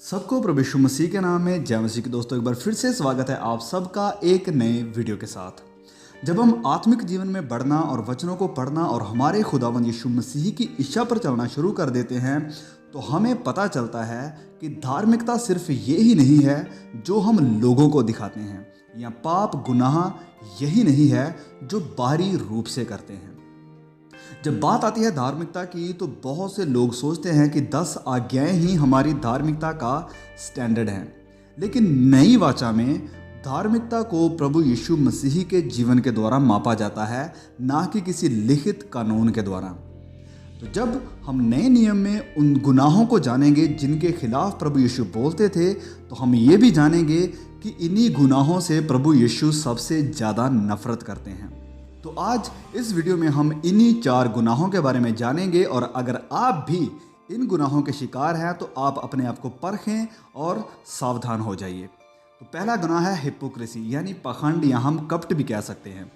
सबको प्रभु यीशु मसीह के नाम में जय मसीह के दोस्तों, एक बार फिर से स्वागत है आप सबका एक नए वीडियो के साथ। जब हम आत्मिक जीवन में बढ़ना और वचनों को पढ़ना और हमारे खुदावंद यीशु मसीह की इच्छा पर चलना शुरू कर देते हैं तो हमें पता चलता है कि धार्मिकता सिर्फ ये ही नहीं है जो हम लोगों को दिखाते हैं, या पाप गुनाह यही नहीं है जो बाहरी रूप से करते हैं। जब बात आती है धार्मिकता की तो बहुत से लोग सोचते हैं कि 10 आज्ञाएं ही हमारी धार्मिकता का स्टैंडर्ड है, लेकिन नई वाचा में धार्मिकता को प्रभु यीशु मसीह के जीवन के द्वारा मापा जाता है, ना कि किसी लिखित कानून के द्वारा। तो जब हम नए नियम में उन गुनाहों को जानेंगे जिनके खिलाफ प्रभु यीशु बोलते थे, तो हम ये भी जानेंगे कि इन्हीं गुनाहों से प्रभु यीशु सबसे ज़्यादा नफरत करते हैं। तो आज इस वीडियो में हम इन्हीं 4 गुनाहों के बारे में जानेंगे, और अगर आप भी इन गुनाहों के शिकार हैं तो आप अपने आप को परखें और सावधान हो जाइए। तो पहला गुनाह है हिपोक्रेसी, यानी पखंड, या हम कपट भी कह सकते हैं।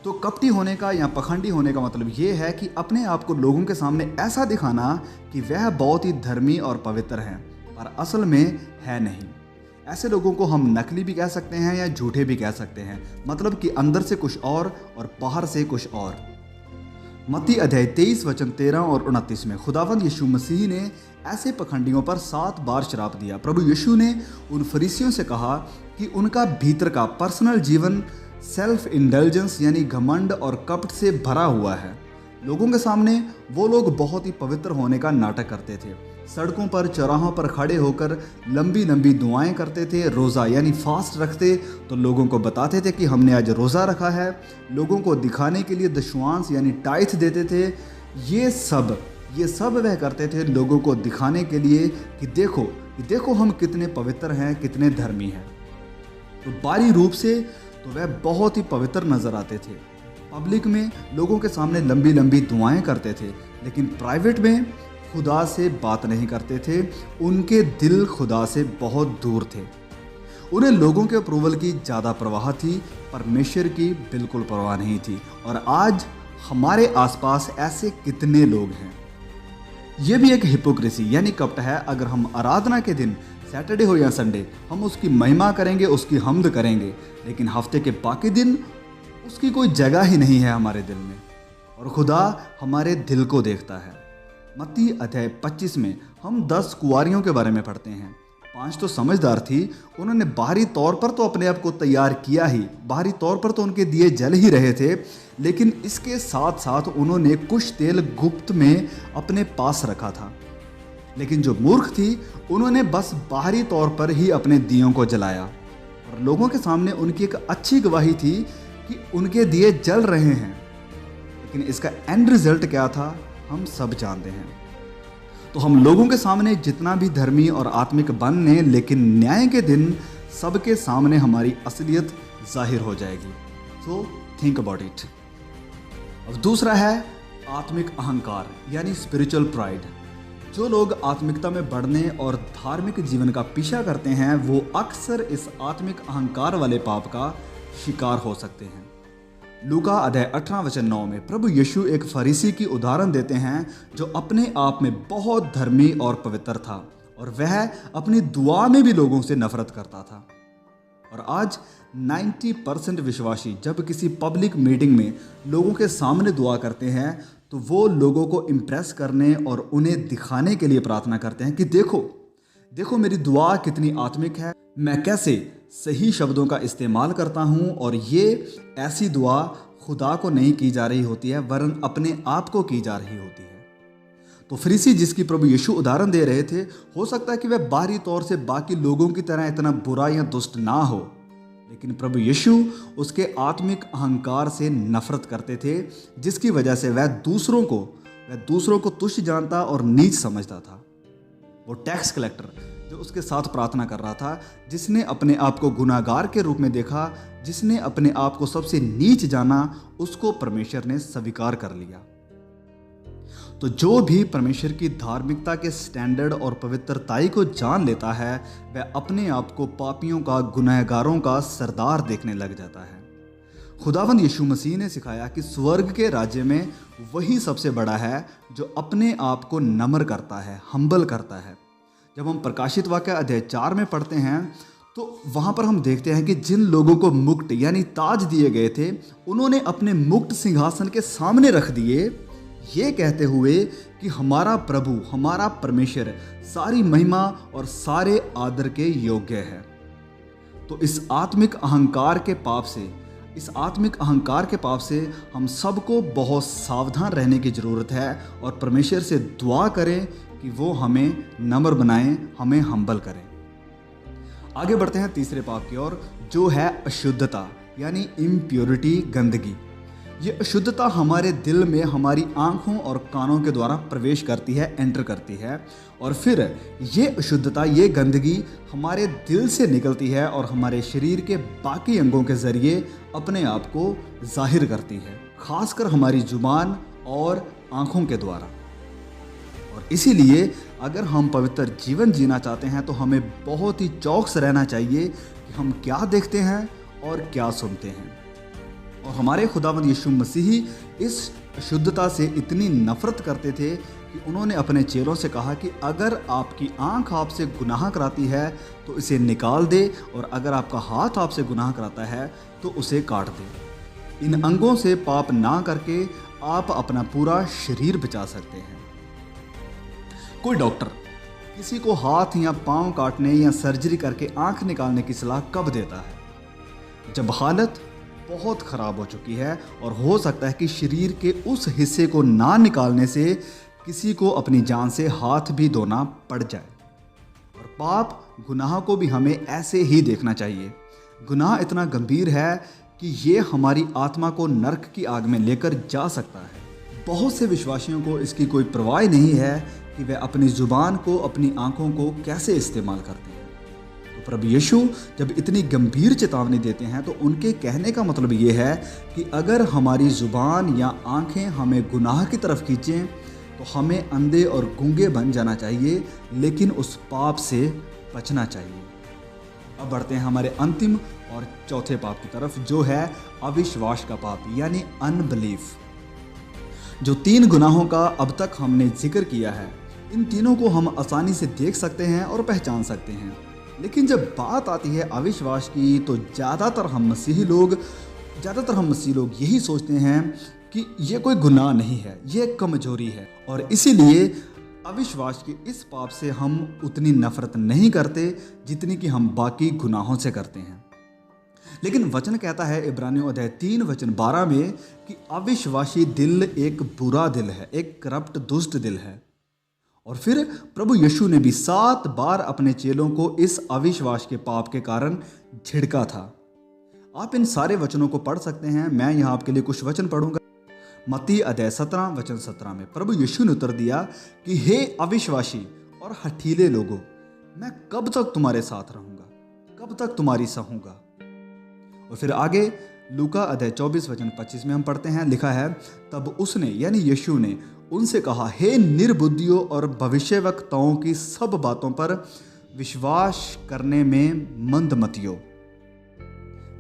तो कपटी होने का या पखंडी होने का मतलब ये है कि अपने आप को लोगों के सामने ऐसा दिखाना कि वह बहुत ही धर्मी और पवित्र है, पर असल में है नहीं। ऐसे लोगों को हम नकली भी कह सकते हैं या झूठे भी कह सकते हैं, मतलब कि अंदर से कुछ और बाहर से कुछ और। मत्ती अध्याय 23 वचन 13 और 29 में खुदावंद यीशु मसीह ने ऐसे पखंडियों पर 7 बार श्राप दिया। प्रभु यीशु ने उन फरीसियों से कहा कि उनका भीतर का पर्सनल जीवन सेल्फ इंडल्जेंस यानी घमंड और कपट से भरा हुआ है। लोगों के सामने वो लोग बहुत ही पवित्र होने का नाटक करते थे, सड़कों पर चौराहों पर खड़े होकर लंबी लंबी दुआएं करते थे, रोज़ा यानी फास्ट रखते तो लोगों को बताते थे कि हमने आज रोज़ा रखा है, लोगों को दिखाने के लिए दशवांश यानी टाइथ देते थे। ये सब वह करते थे लोगों को दिखाने के लिए कि देखो हम कितने पवित्र हैं, कितने धर्मी हैं। तो बाहरी रूप से तो वह बहुत ही पवित्र नजर आते थे, पब्लिक में लोगों के सामने लंबी लंबी दुआएं करते थे, लेकिन प्राइवेट में खुदा से बात नहीं करते थे। उनके दिल खुदा से बहुत दूर थे। उन्हें लोगों के अप्रूवल की ज़्यादा परवाह थी, परमेश्वर की बिल्कुल परवाह नहीं थी। और आज हमारे आसपास ऐसे कितने लोग हैं। ये भी एक हिपोक्रेसी यानी कपट है। अगर हम आराधना के दिन सैटरडे हो या संडे हम उसकी महिमा करेंगे, उसकी हम्द करेंगे, लेकिन हफ्ते के बाकी दिन उसकी कोई जगह ही नहीं है हमारे दिल में। और खुदा हमारे दिल को देखता है। मत्ती अध्याय 25 में हम 10 कुंवारियों के बारे में पढ़ते हैं। 5 तो समझदार थी, उन्होंने बाहरी तौर पर तो अपने आप को तैयार किया ही, बाहरी तौर पर तो उनके दिए जल ही रहे थे, लेकिन इसके साथ साथ उन्होंने कुछ तेल गुप्त में अपने पास रखा था। लेकिन जो मूर्ख थी उन्होंने बस बाहरी तौर पर ही अपने दियों को जलाया, और लोगों के सामने उनकी एक अच्छी गवाही थी कि उनके दिए जल रहे हैं, लेकिन इसका एंड रिजल्ट क्या था हम सब जानते हैं। तो हम लोगों के सामने जितना भी धर्मी और आत्मिक बनने, लेकिन न्याय के दिन सबके सामने हमारी असलियत जाहिर हो जाएगी। So think about it. अब दूसरा है आत्मिक अहंकार यानी स्पिरिचुअल प्राइड। जो लोग आत्मिकता में बढ़ने और धार्मिक जीवन का पीछा करते हैं वो अक्सर इस आत्मिक अहंकार वाले पाप का शिकार हो सकते हैं। लूका अध्याय 18 वचन 9 में प्रभु यीशु एक फरीसी की उदाहरण देते हैं जो अपने आप में बहुत धर्मी और पवित्र था, और वह अपनी दुआ में भी लोगों से नफरत करता था। और आज 90% विश्वासी जब किसी पब्लिक मीटिंग में लोगों के सामने दुआ करते हैं तो वो लोगों को इम्प्रेस करने और उन्हें दिखाने के लिए प्रार्थना करते हैं कि देखो मेरी दुआ कितनी आत्मिक है, मैं कैसे सही शब्दों का इस्तेमाल करता हूँ, और ये ऐसी दुआ खुदा को नहीं की जा रही होती है वरन अपने आप को की जा रही होती है। तो फरीसी जिसकी प्रभु यीशु उदाहरण दे रहे थे, हो सकता है कि वह बाहरी तौर से बाकी लोगों की तरह इतना बुरा या दुष्ट ना हो, लेकिन प्रभु यीशु उसके आत्मिक अहंकार से नफरत करते थे, जिसकी वजह से वह दूसरों को तुच्छ जानता और नीच समझता था। वो टैक्स कलेक्टर जो उसके साथ प्रार्थना कर रहा था, जिसने अपने आप को गुनाहगार के रूप में देखा, जिसने अपने आप को सबसे नीच जाना, उसको परमेश्वर ने स्वीकार कर लिया। तो जो भी परमेश्वर की धार्मिकता के स्टैंडर्ड और पवित्रताई को जान लेता है वह अपने आप को पापियों का, गुनहगारों का सरदार देखने लग जाता है। खुदावंद यीशु मसीह ने सिखाया कि स्वर्ग के राज्य में वही सबसे बड़ा है जो अपने आप को नम्र करता है, हम्बल करता है। जब हम प्रकाशित वाक्य अध्याय 4 में पढ़ते हैं तो वहाँ पर हम देखते हैं कि जिन लोगों को मुकुट यानी ताज दिए गए थे उन्होंने अपने मुक्त सिंहासन के सामने रख दिए, ये कहते हुए कि हमारा प्रभु हमारा परमेश्वर सारी महिमा और सारे आदर के योग्य है। तो इस आत्मिक अहंकार के पाप से हम सबको बहुत सावधान रहने की ज़रूरत है और परमेश्वर से दुआ करें कि वो हमें नम्र बनाएं, हमें हम्बल करें। आगे बढ़ते हैं तीसरे पाप की ओर, जो है अशुद्धता यानी इम्प्योरिटी, गंदगी। ये अशुद्धता हमारे दिल में हमारी आँखों और कानों के द्वारा प्रवेश करती है, एंटर करती है, और फिर ये अशुद्धता, ये गंदगी हमारे दिल से निकलती है और हमारे शरीर के बाकी अंगों के ज़रिए अपने आप को जाहिर करती है, खासकर हमारी जुबान और आँखों के द्वारा। और इसीलिए अगर हम पवित्र जीवन जीना चाहते हैं तो हमें बहुत ही चौकस रहना चाहिए कि हम क्या देखते हैं और क्या सुनते हैं। और हमारे खुदावंद यीशु मसीह इस शुद्धता से इतनी नफरत करते थे कि उन्होंने अपने चेलों से कहा कि अगर आपकी आंख आपसे गुनाह कराती है तो इसे निकाल दे, और अगर आपका हाथ आपसे गुनाह कराता है तो उसे काट दे। इन अंगों से पाप ना करके आप अपना पूरा शरीर बचा सकते हैं। कोई डॉक्टर किसी को हाथ या पांव काटने या सर्जरी करके आंख निकालने की सलाह कब देता है? जब हालत बहुत ख़राब हो चुकी है और हो सकता है कि शरीर के उस हिस्से को ना निकालने से किसी को अपनी जान से हाथ भी धोना पड़ जाए। और पाप गुनाह को भी हमें ऐसे ही देखना चाहिए। गुनाह इतना गंभीर है कि ये हमारी आत्मा को नरक की आग में लेकर जा सकता है। बहुत से विश्वासियों को इसकी कोई परवाह नहीं है कि वे अपनी ज़ुबान को, अपनी आँखों को कैसे इस्तेमाल करते हैं। तो प्रभु यीशु जब इतनी गंभीर चेतावनी देते हैं तो उनके कहने का मतलब ये है कि अगर हमारी ज़ुबान या आँखें हमें गुनाह की तरफ खींचें तो हमें अंधे और गूंगे बन जाना चाहिए, लेकिन उस पाप से बचना चाहिए। अब बढ़ते हैं हमारे अंतिम और चौथे पाप की तरफ, जो है अविश्वास का पाप यानी अनबिलीफ। जो 3 गुनाहों का अब तक हमने जिक्र किया है, इन तीनों को हम आसानी से देख सकते हैं और पहचान सकते हैं, लेकिन जब बात आती है अविश्वास की तो ज़्यादातर हम मसीही लोग यही सोचते हैं कि ये कोई गुनाह नहीं है, ये एक कमजोरी है, और इसीलिए अविश्वास के इस पाप से हम उतनी नफरत नहीं करते जितनी कि हम बाकी गुनाहों से करते हैं। लेकिन वचन कहता है इब्रानियों अध्याय 3 वचन 12 में कि अविश्वासी दिल एक बुरा दिल है, एक करप्ट दुष्ट दिल है। और फिर प्रभु यीशु ने भी 7 बार अपने चेलों को इस अविश्वास के पाप के कारण झिड़का था। आप इन सारे वचनों को पढ़ सकते हैं। मैं यहाँ आपके लिए कुछ वचन पढ़ूंगा। मत्ती अध्याय 17 वचन 17 में प्रभु यीशु ने उत्तर दिया कि हे अविश्वासी और हठीले लोगों, मैं कब तक तुम्हारे साथ रहूंगा, कब तक तुम्हारी सहूंगा। और फिर आगे लूका अध्याय 24 वचन 25 में हम पढ़ते हैं, लिखा है, तब उसने यानी यीशु ने उनसे कहा, हे निर्बुद्धियों और भविष्यवक्ताओं की सब बातों पर विश्वास करने में मंदमतियों।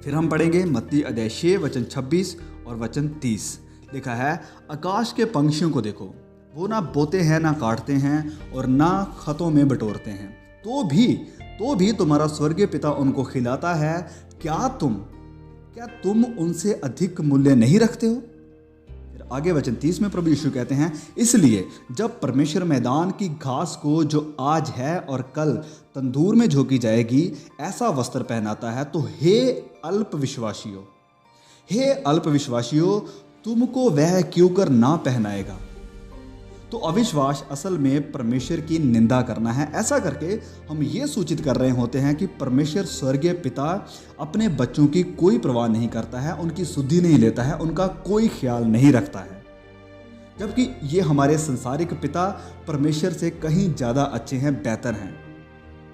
फिर हम पढ़ेंगे मत्ती अध्याय 6 वचन 26 और वचन 30, लिखा है, आकाश के पंछियों को देखो, वो ना बोते हैं ना काटते हैं और ना खतों में बटोरते हैं, तो भी तुम्हारा स्वर्गीय पिता उनको खिलाता है। क्या तुम उनसे अधिक मूल्य नहीं रखते हो? फिर आगे वचन 30 में प्रभु यीशु कहते हैं, इसलिए जब परमेश्वर मैदान की घास को जो आज है और कल तंदूर में झोंकी जाएगी ऐसा वस्त्र पहनाता है, तो हे अल्पविश्वासियों, तुमको वह क्यों कर ना पहनाएगा। तो अविश्वास असल में परमेश्वर की निंदा करना है। ऐसा करके हम ये सूचित कर रहे होते हैं कि परमेश्वर स्वर्गीय पिता अपने बच्चों की कोई परवाह नहीं करता है, उनकी सुधि नहीं लेता है, उनका कोई ख्याल नहीं रखता है, जबकि ये हमारे संसारिक पिता परमेश्वर से कहीं ज़्यादा अच्छे हैं, बेहतर हैं,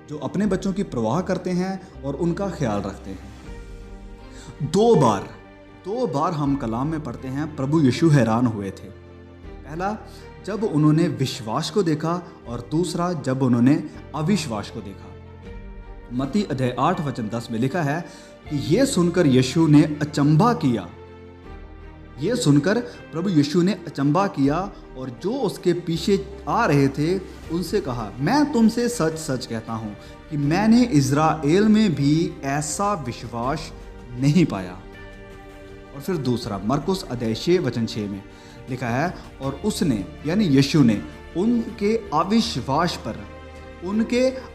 जो अपने बच्चों की परवाह करते हैं और उनका ख्याल रखते हैं। 2 बार हम कलाम में पढ़ते हैं प्रभु यीशु हैरान हुए थे। पहला जब उन्होंने विश्वास को देखा और दूसरा जब उन्होंने अविश्वास को देखा। मत्ती अध्याय 8 वचन 10 में लिखा है कि ये सुनकर यीशु ने अचंभा किया ये सुनकर प्रभु यीशु ने अचंभा किया और जो उसके पीछे आ रहे थे उनसे कहा, मैं तुमसे सच सच कहता हूँ कि मैंने इज़राइल में भी ऐसा विश्वास नहीं पाया। और फिर दूसरा मरकुस अध्याय 6 वचन 6 में लिखा है, और उसने यानी यीशु ने उनके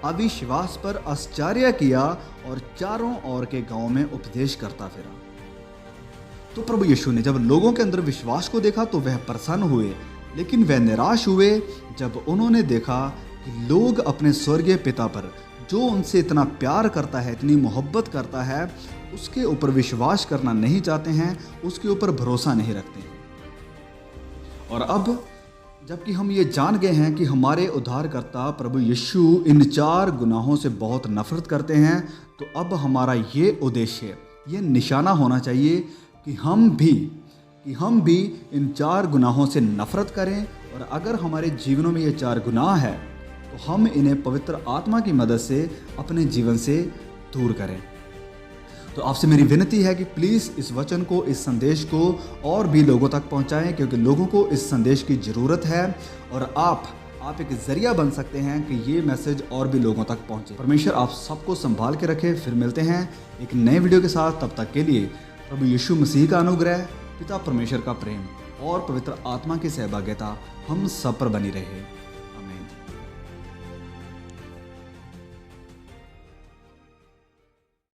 अविश्वास पर आश्चर्य किया और चारों ओर के गांव में उपदेश करता फिरा। तो प्रभु यीशु ने जब लोगों के अंदर विश्वास को देखा तो वह प्रसन्न हुए, लेकिन वह निराश हुए जब उन्होंने देखा कि लोग अपने स्वर्गीय पिता पर, जो उनसे इतना प्यार करता है, इतनी मोहब्बत करता है, उसके ऊपर विश्वास करना नहीं चाहते हैं, उसके ऊपर भरोसा नहीं रखते हैं। और अब जबकि हम ये जान गए हैं कि हमारे उद्धारकर्ता प्रभु यीशु इन 4 गुनाहों से बहुत नफरत करते हैं, तो अब हमारा ये उद्देश्य, ये निशाना होना चाहिए कि हम भी इन 4 गुनाहों से नफरत करें। और अगर हमारे जीवनों में ये 4 गुनाह है तो हम इन्हें पवित्र आत्मा की मदद से अपने जीवन से दूर करें। तो आपसे मेरी विनती है कि प्लीज़ इस वचन को, इस संदेश को और भी लोगों तक पहुंचाएं, क्योंकि लोगों को इस संदेश की ज़रूरत है और आप एक ज़रिया बन सकते हैं कि ये मैसेज और भी लोगों तक पहुंचे। परमेश्वर आप सबको संभाल के रखे। फिर मिलते हैं एक नए वीडियो के साथ। तब तक के लिए प्रभु यीशु मसीह का अनुग्रह, पिता परमेश्वर का प्रेम और पवित्र आत्मा की सहभागिता हम सब पर बनी रहे।